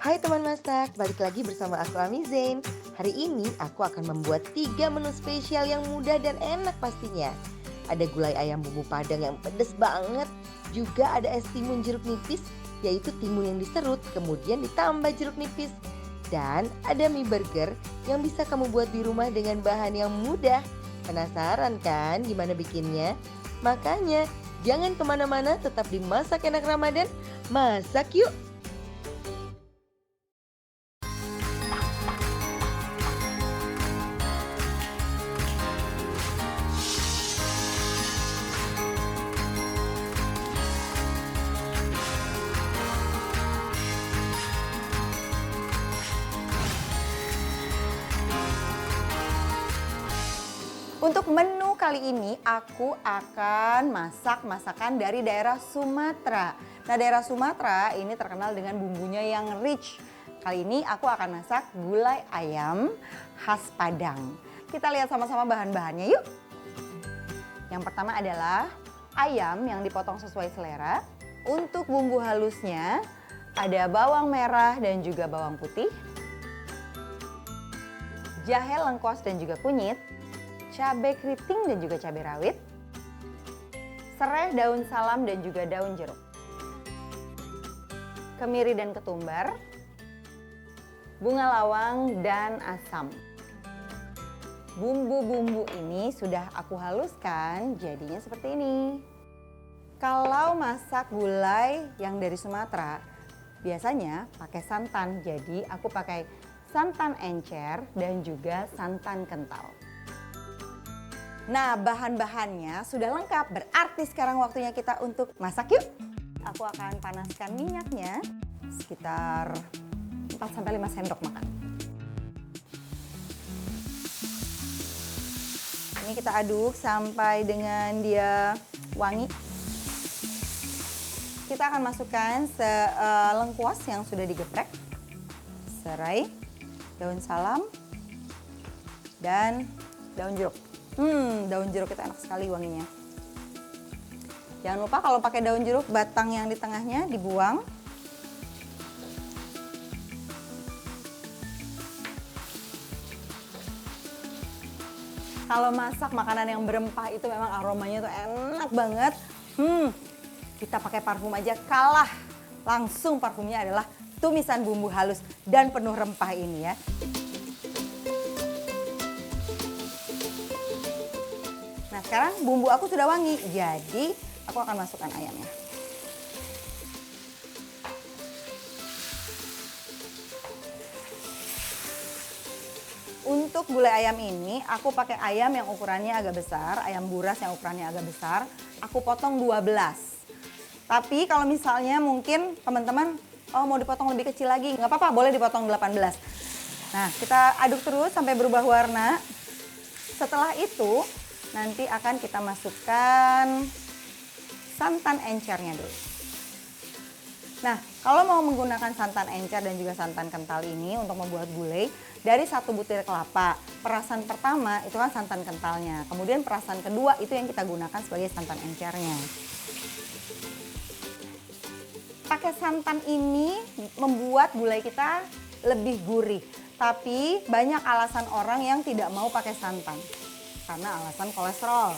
Hai teman masak, balik lagi bersama aku Ami Zain. Hari ini aku akan membuat 3 menu spesial yang mudah dan enak pastinya. Ada gulai ayam bumbu padang yang pedes banget. Juga ada es timun jeruk nipis, yaitu timun yang diserut kemudian ditambah jeruk nipis. Dan ada mie burger yang bisa kamu buat di rumah dengan bahan yang mudah. Penasaran kan gimana bikinnya? Makanya jangan kemana-mana, tetap di Masak Enak Ramadan. Masak yuk! Untuk menu kali ini aku akan masak masakan dari daerah Sumatera. Nah, daerah Sumatera ini terkenal dengan bumbunya yang rich. Kali ini aku akan masak gulai ayam khas Padang. Kita lihat sama-sama bahan-bahannya yuk. Yang pertama adalah ayam yang dipotong sesuai selera. Untuk bumbu halusnya ada bawang merah dan juga bawang putih, jahe lengkuas dan juga kunyit, cabai keriting dan juga cabai rawit, serai, daun salam dan juga daun jeruk, kemiri dan ketumbar, bunga lawang dan asam. Bumbu-bumbu ini sudah aku haluskan jadinya seperti ini. Kalau masak gulai yang dari Sumatera biasanya pakai santan, jadi aku pakai santan encer dan juga santan kental. Nah, bahan-bahannya sudah lengkap, berarti sekarang waktunya kita untuk masak yuk. Aku akan panaskan minyaknya sekitar 4-5 sendok makan. Ini kita aduk sampai dengan dia wangi. Kita akan masukkan lengkuas yang sudah digeprek, serai, daun salam, dan daun jeruk. Daun jeruk itu enak sekali wanginya. Jangan lupa kalau pakai daun jeruk, batang yang di tengahnya dibuang. Kalau masak makanan yang berempah itu memang aromanya tuh enak banget. Kita pakai parfum aja kalah. Langsung parfumnya adalah tumisan bumbu halus dan penuh rempah ini ya. Nah, sekarang bumbu aku sudah wangi, jadi aku akan masukkan ayamnya. Untuk gulai ayam ini, aku pakai ayam yang ukurannya agak besar, ayam buras yang ukurannya agak besar. Aku potong 12. Tapi kalau misalnya mungkin teman-teman mau dipotong lebih kecil lagi, nggak apa-apa, boleh dipotong 18. Nah, kita aduk terus sampai berubah warna. Setelah itu, nanti akan kita masukkan santan encernya dulu. Nah, kalau mau menggunakan santan encer dan juga santan kental ini untuk membuat gulai, dari 1 butir kelapa, perasan pertama itu kan santan kentalnya. Kemudian perasan kedua itu yang kita gunakan sebagai santan encernya. Pakai santan ini membuat gulai kita lebih gurih. Tapi banyak alasan orang yang tidak mau pakai santan. Karena alasan kolesterol.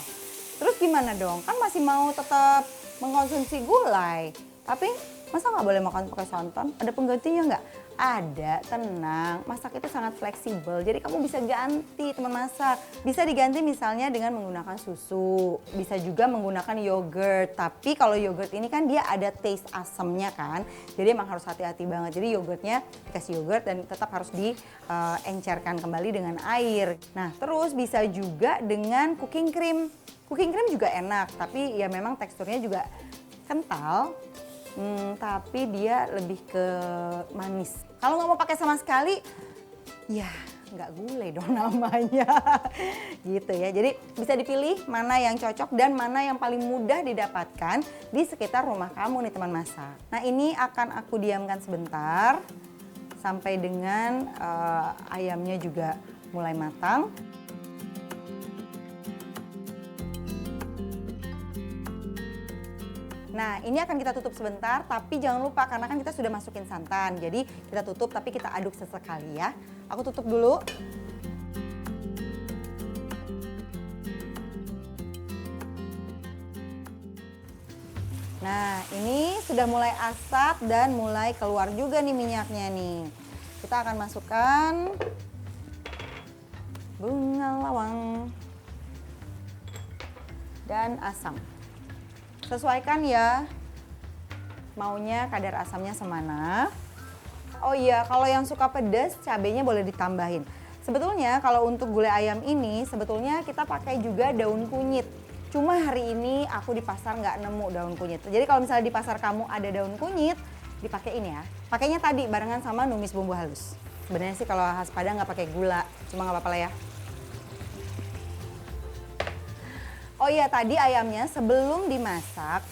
Terus gimana dong? Kan masih mau tetap mengkonsumsi gulai. Tapi masa nggak boleh makan pakai santan? Ada penggantinya nggak? Ada, tenang. Masak itu sangat fleksibel. Jadi kamu bisa ganti teman masak. Bisa diganti misalnya dengan menggunakan susu. Bisa juga menggunakan yogurt. Tapi kalau yogurt ini kan dia ada taste asamnya kan. Jadi emang harus hati-hati banget. Jadi yogurtnya dikasih yogurt dan tetap harus diencerkan kembali dengan air. Nah, terus bisa juga dengan cooking cream. Cooking cream juga enak, tapi ya memang teksturnya juga kental. Tapi dia lebih ke manis. Kalau nggak mau pakai sama sekali, ya nggak gulai dong namanya. Gitu ya. Jadi bisa dipilih mana yang cocok dan mana yang paling mudah didapatkan di sekitar rumah kamu nih teman masak. Nah, ini akan aku diamkan sebentar sampai dengan ayamnya juga mulai matang. Nah, ini akan kita tutup sebentar, tapi jangan lupa karena kan kita sudah masukin santan. Jadi kita tutup tapi kita aduk sesekali ya. Aku tutup dulu. Nah, ini sudah mulai asap dan mulai keluar juga nih minyaknya nih. Kita akan masukkan bunga lawang dan asam. Sesuaikan ya, maunya kadar asamnya semana. Oh iya, kalau yang suka pedas, cabenya boleh ditambahin. Sebetulnya kalau untuk gulai ayam ini, sebetulnya kita pakai juga daun kunyit. Cuma hari ini aku di pasar nggak nemu daun kunyit. Jadi kalau misalnya di pasar kamu ada daun kunyit, dipakein ya. Pakainya tadi barengan sama numis bumbu halus. Sebenarnya sih kalau khas Padang nggak pakai gula, cuma nggak apa-apa lah ya. Oh iya, tadi ayamnya sebelum dimasak,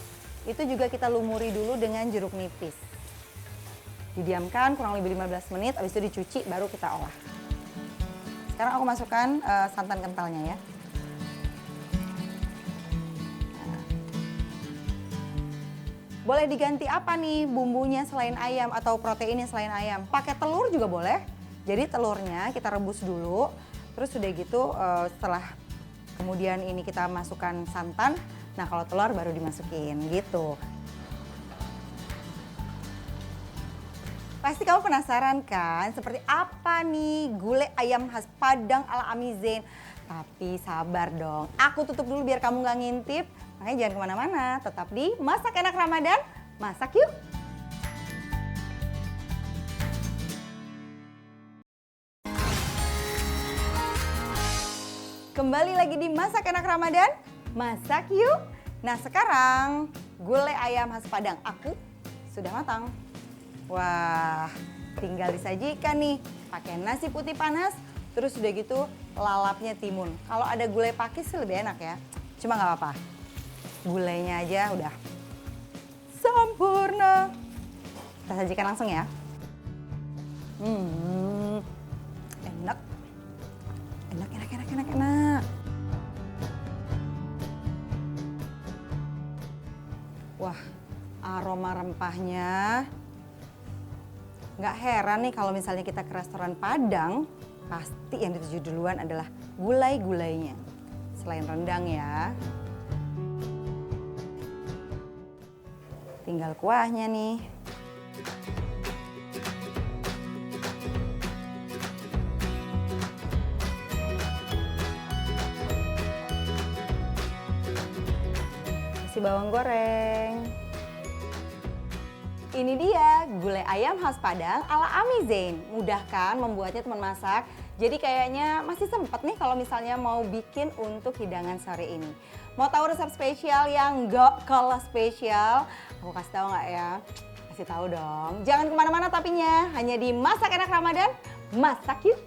itu juga kita lumuri dulu dengan jeruk nipis. Didiamkan kurang lebih 15 menit, habis itu dicuci, baru kita olah. Sekarang aku masukkan santan kentalnya ya. Nah. Boleh diganti apa nih bumbunya selain ayam atau proteinnya selain ayam? Pakai telur juga boleh. Jadi telurnya kita rebus dulu, terus udah gitu setelah kemudian ini kita masukkan santan. Nah kalau telur baru dimasukin gitu. Pasti kamu penasaran kan seperti apa nih gulai ayam khas Padang ala Ami Zain. Tapi sabar dong, aku tutup dulu biar kamu nggak ngintip. Makanya jangan kemana-mana, tetap di Masak Enak Ramadan, masak yuk! Kembali lagi di Masak Enak Ramadan, masak yuk! Nah sekarang gulai ayam khas Padang aku sudah matang. Wah, tinggal disajikan nih pakai nasi putih panas, terus udah gitu lalapnya timun. Kalau ada gulai pakis sih lebih enak ya, cuma nggak apa-apa. Gulainya aja udah sempurna. Kita sajikan langsung ya. Enak. Enak. Wah, aroma rempahnya. Nggak heran nih kalau misalnya kita ke restoran Padang, pasti yang dituju duluan adalah gulai-gulainya. Selain rendang ya. Tinggal kuahnya nih. Kasih bawang goreng. Ini dia gulai ayam khas Padang ala Ami Zain. Mudah kan membuatnya teman masak? Jadi kayaknya masih sempat nih kalau misalnya mau bikin untuk hidangan sore ini. Mau tahu resep spesial yang gak kalah spesial? Aku kasih tahu nggak ya? Kasih tahu dong. Jangan kemana-mana tapinya, hanya di Masak Enak Ramadan, masak yuk!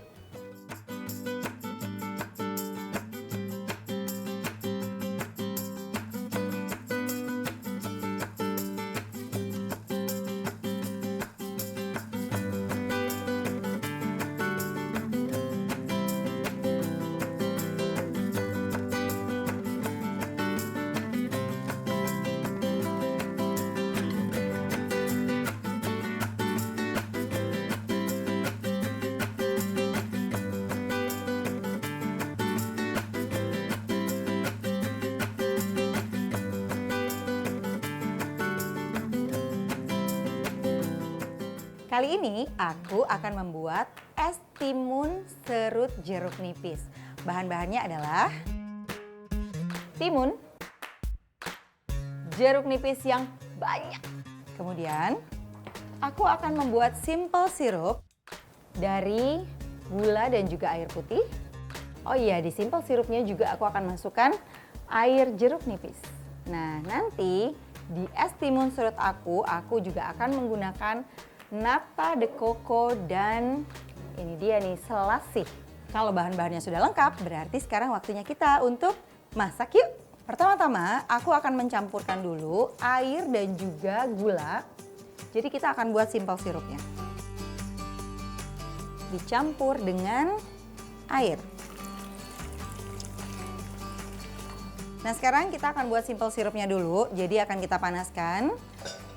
Kali ini aku akan membuat es timun serut jeruk nipis. Bahan-bahannya adalah timun, jeruk nipis yang banyak. Kemudian aku akan membuat simple sirup dari gula dan juga air putih. Oh iya, di simple sirupnya juga aku akan masukkan air jeruk nipis. Nah, nanti di es timun serut aku juga akan menggunakan nata de coco dan ini dia nih selasih. Kalau bahan-bahannya sudah lengkap, berarti sekarang waktunya kita untuk masak yuk. Pertama-tama aku akan mencampurkan dulu air dan juga gula. Jadi kita akan buat simple sirupnya. Dicampur dengan air. Nah sekarang kita akan buat simple sirupnya dulu. Jadi akan kita panaskan.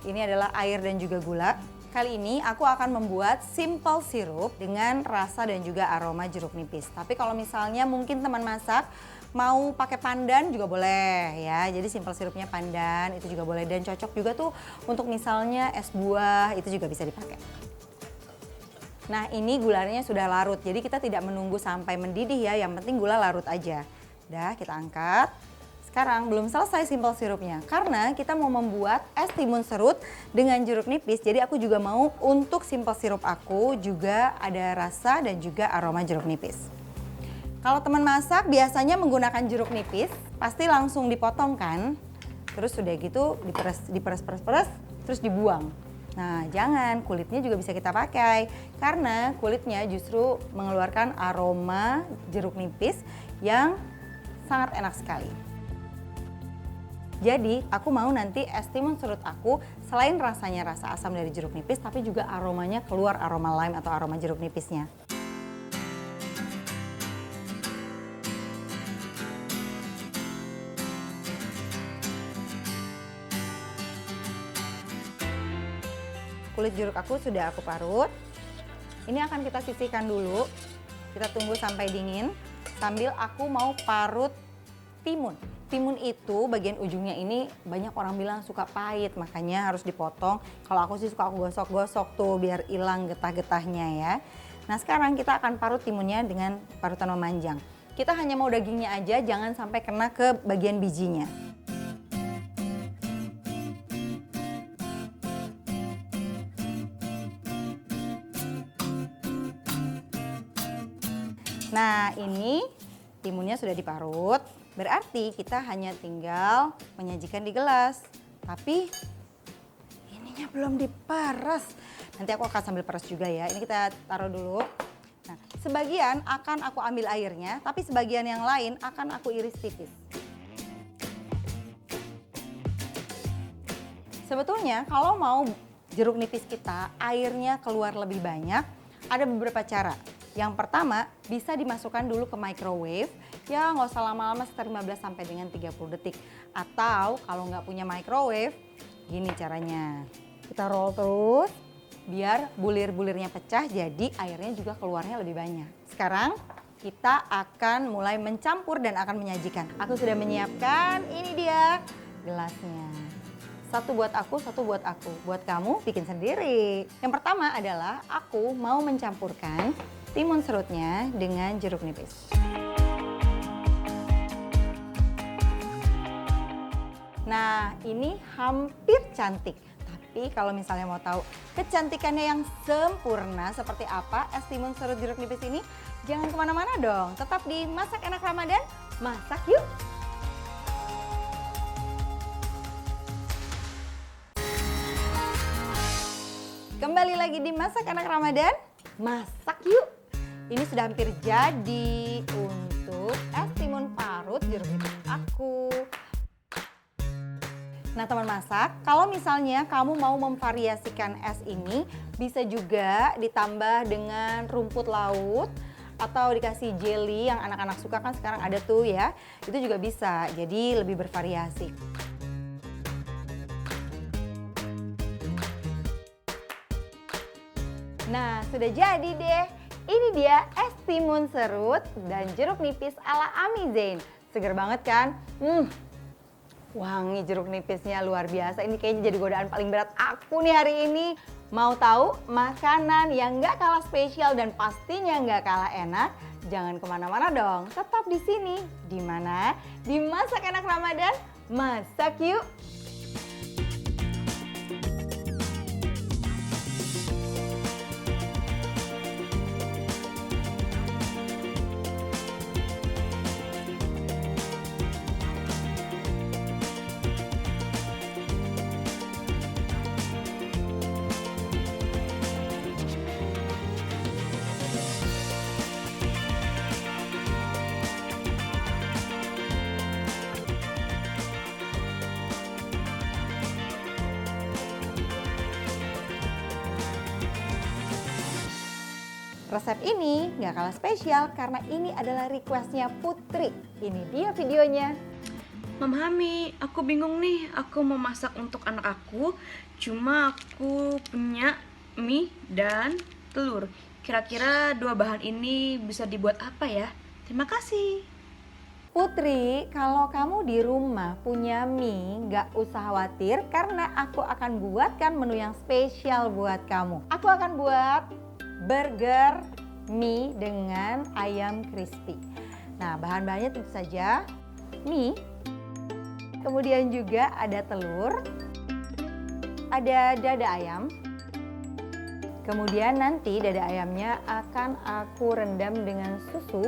Ini adalah air dan juga gula. Kali ini aku akan membuat simple sirup dengan rasa dan juga aroma jeruk nipis. Tapi kalau misalnya mungkin teman masak mau pakai pandan juga boleh ya. Jadi simple sirupnya pandan itu juga boleh dan cocok juga tuh untuk misalnya es buah itu juga bisa dipakai. Nah ini gulanya sudah larut, jadi kita tidak menunggu sampai mendidih ya, yang penting gula larut aja. Udah kita angkat. Sekarang belum selesai simple sirupnya, karena kita mau membuat es timun serut dengan jeruk nipis. Jadi aku juga mau untuk simple sirup aku juga ada rasa dan juga aroma jeruk nipis. Kalau teman masak biasanya menggunakan jeruk nipis, pasti langsung dipotong kan. Terus udah gitu diperes, terus dibuang. Nah jangan, kulitnya juga bisa kita pakai karena kulitnya justru mengeluarkan aroma jeruk nipis yang sangat enak sekali. Jadi aku mau nanti es timun serut aku selain rasanya rasa asam dari jeruk nipis tapi juga aromanya keluar aroma lime atau aroma jeruk nipisnya. Kulit jeruk aku sudah aku parut. Ini akan kita sisihkan dulu. Kita tunggu sampai dingin sambil aku mau parut timun. Timun itu bagian ujungnya ini banyak orang bilang suka pahit, makanya harus dipotong. Kalau aku sih suka aku gosok-gosok tuh biar hilang getah-getahnya ya. Nah sekarang kita akan parut timunnya dengan parutan memanjang. Kita hanya mau dagingnya aja, jangan sampai kena ke bagian bijinya. Nah ini timunnya sudah diparut, berarti kita hanya tinggal menyajikan di gelas. Tapi ininya belum diperes. Nanti aku akan sambil peres juga ya, ini kita taruh dulu. Nah sebagian akan aku ambil airnya, tapi sebagian yang lain akan aku iris tipis. Sebetulnya kalau mau jeruk nipis kita airnya keluar lebih banyak, ada beberapa cara. Yang pertama, bisa dimasukkan dulu ke microwave, ya nggak usah lama-lama sekitar 15 sampai dengan 30 detik. Atau kalau nggak punya microwave, gini caranya. Kita roll terus, biar bulir-bulirnya pecah, jadi airnya juga keluarnya lebih banyak. Sekarang kita akan mulai mencampur dan akan menyajikan. Aku sudah menyiapkan, ini dia gelasnya. Satu buat aku, satu buat aku. Buat kamu bikin sendiri. Yang pertama adalah aku mau mencampurkan timun serutnya dengan jeruk nipis. Nah, ini hampir cantik. Tapi kalau misalnya mau tahu kecantikannya yang sempurna seperti apa es timun serut jeruk nipis ini, jangan kemana-mana dong. Tetap di Masak Enak Ramadan, masak yuk! Kembali lagi di Masak Enak Ramadan, masak yuk! Ini sudah hampir jadi untuk es timun parut jeruk nipis aku. Nah teman masak, kalau misalnya kamu mau memvariasikan es ini, bisa juga ditambah dengan rumput laut atau dikasih jelly yang anak-anak suka kan sekarang ada tuh ya. Itu juga bisa, jadi lebih bervariasi. Nah sudah jadi deh. Ini dia es timun serut dan jeruk nipis ala Ami Zain. Seger banget kan? Wangi jeruk nipisnya luar biasa. Ini kayaknya jadi godaan paling berat aku nih hari ini. Mau tahu makanan yang nggak kalah spesial dan pastinya nggak kalah enak? Jangan kemana-mana dong. Tetap di sini. Di mana? Di Masak Enak Ramadan. Masak yuk! Resep ini nggak kalah spesial karena ini adalah requestnya Putri. Ini dia videonya. Mami, aku bingung nih. Aku mau masak untuk anak aku. Cuma aku punya mie dan telur. Kira-kira dua bahan ini bisa dibuat apa ya? Terima kasih. Putri, kalau kamu di rumah punya mie, nggak usah khawatir karena aku akan buatkan menu yang spesial buat kamu. Aku akan buat burger mie dengan ayam crispy. Nah, bahan-bahannya tentu saja mie, kemudian juga ada telur, ada dada ayam. Kemudian nanti dada ayamnya akan aku rendam dengan susu.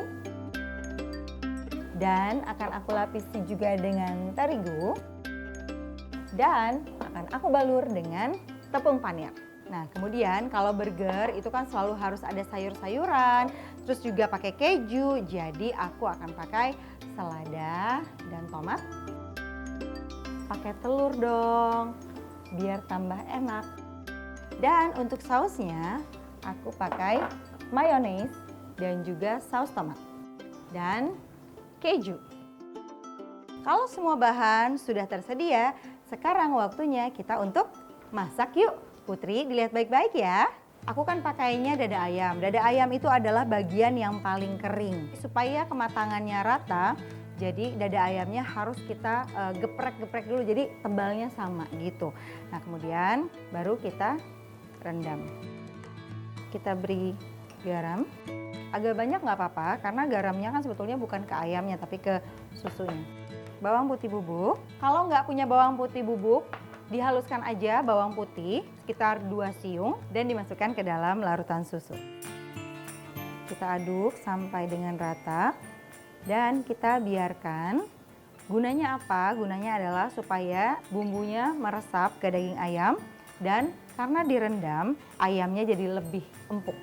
Dan akan aku lapisi juga dengan terigu. Dan akan aku balur dengan tepung panir. Nah, kemudian kalau burger itu kan selalu harus ada sayur-sayuran, terus juga pakai keju. Jadi aku akan pakai selada dan tomat. Pakai telur dong, biar tambah enak. Dan untuk sausnya aku pakai mayones dan juga saus tomat. Dan keju. Kalau semua bahan sudah tersedia, sekarang waktunya kita untuk masak yuk. Putri, dilihat baik-baik ya. Aku kan pakainya dada ayam. Dada ayam itu adalah bagian yang paling kering. Supaya kematangannya rata, jadi dada ayamnya harus kita geprek-geprek dulu. Jadi tebalnya sama gitu. Nah, kemudian baru kita rendam. Kita beri garam. Agak banyak nggak apa-apa karena garamnya kan sebetulnya bukan ke ayamnya tapi ke susunya. Bawang putih bubuk. Kalau nggak punya bawang putih bubuk, dihaluskan aja bawang putih sekitar 2 siung dan dimasukkan ke dalam larutan susu. Kita aduk sampai dengan rata dan kita biarkan. Gunanya apa? Gunanya adalah supaya bumbunya meresap ke daging ayam dan karena direndam ayamnya jadi lebih empuk.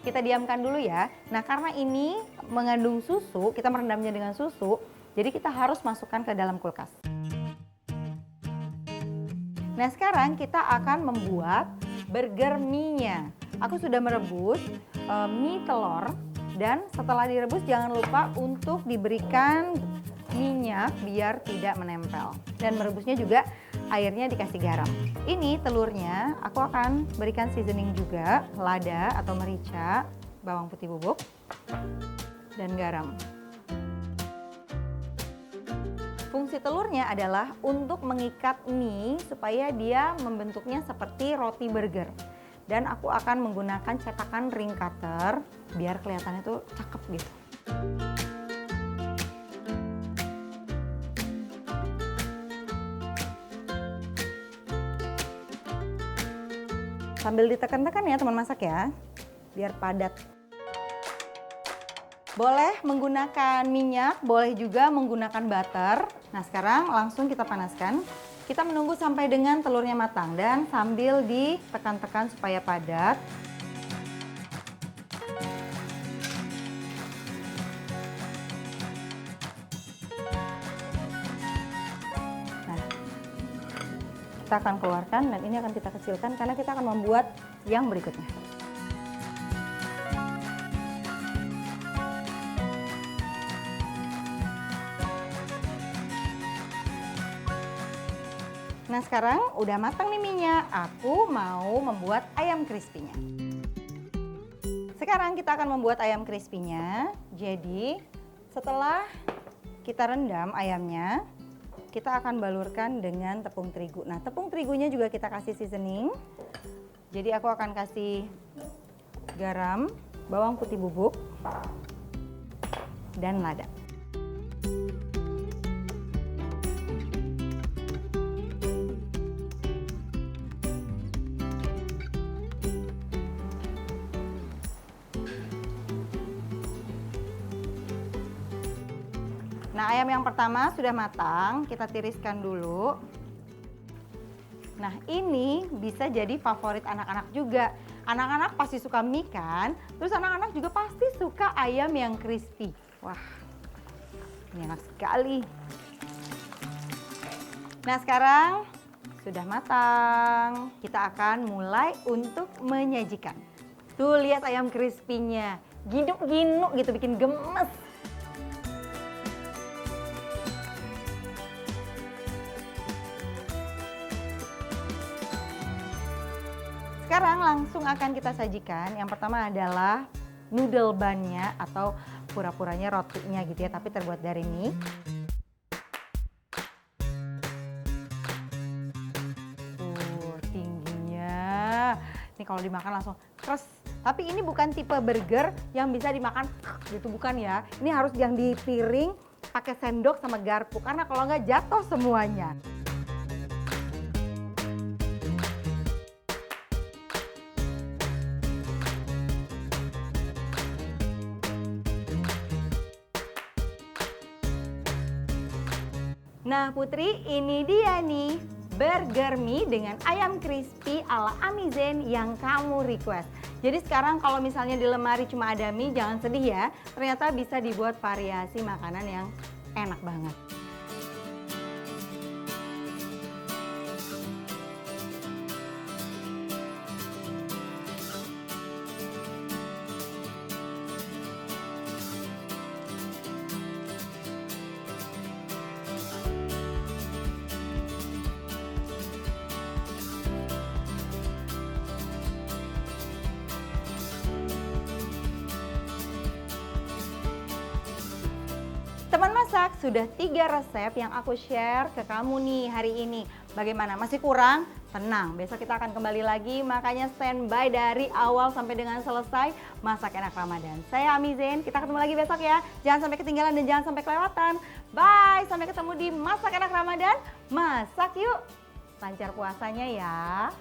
Kita diamkan dulu ya. Nah, karena ini mengandung susu, kita merendamnya dengan susu, jadi kita harus masukkan ke dalam kulkas. Nah, sekarang kita akan membuat burger mie-nya. Aku sudah merebus mie telur dan setelah direbus jangan lupa untuk diberikan minyak biar tidak menempel. Dan merebusnya juga airnya dikasih garam. Ini telurnya aku akan berikan seasoning juga, lada atau merica, bawang putih bubuk, dan garam. Fungsi telurnya adalah untuk mengikat mie supaya dia membentuknya seperti roti burger. Dan aku akan menggunakan cetakan ring cutter biar kelihatannya tuh cakep gitu. Sambil ditekan-tekan ya teman masak ya, biar padat. Boleh menggunakan minyak, boleh juga menggunakan butter. Nah, sekarang langsung kita panaskan. Kita menunggu sampai dengan telurnya matang dan sambil ditekan-tekan supaya padat. Nah, kita akan keluarkan dan ini akan kita kecilkan karena kita akan membuat yang berikutnya. Nah, sekarang udah matang nih minyak. Aku mau membuat ayam crispy-nya. Sekarang kita akan membuat ayam crispy-nya. Jadi, setelah kita rendam ayamnya, kita akan balurkan dengan tepung terigu. Nah, tepung terigunya juga kita kasih seasoning. Jadi, aku akan kasih garam, bawang putih bubuk, dan lada. Nah, ayam yang pertama sudah matang, kita tiriskan dulu. Nah, ini bisa jadi favorit anak-anak juga. Anak-anak pasti suka mie kan, terus anak-anak juga pasti suka ayam yang crispy. Wah, ini enak sekali. Nah, sekarang sudah matang. Kita akan mulai untuk menyajikan. Tuh, lihat ayam crispy-nya. Ginuk-ginuk gitu, bikin gemes. sekarang langsung akan kita sajikan. Yang pertama adalah noodle bun-nya atau pura-puranya rotinya gitu ya, tapi terbuat dari mie. Tingginya. Ini kalau dimakan langsung kres. Tapi ini bukan tipe burger yang bisa dimakan gitu, bukan ya. Ini harus yang di piring pakai sendok sama garpu karena kalau nggak jatuh semuanya. Nah Putri, ini dia nih burger mie dengan ayam crispy ala Amizen yang kamu request. Jadi sekarang kalau misalnya di lemari cuma ada mie, jangan sedih ya. Ternyata bisa dibuat variasi makanan yang enak banget. Teman masak, sudah 3 resep yang aku share ke kamu nih hari ini. Bagaimana? Masih kurang? Tenang, besok kita akan kembali lagi, makanya standby dari awal sampai dengan selesai Masak Enak Ramadan. Saya Amizen, kita ketemu lagi besok ya. Jangan sampai ketinggalan dan jangan sampai kelewatan. Bye, sampai ketemu di Masak Enak Ramadan. Masak yuk, lancar puasanya ya.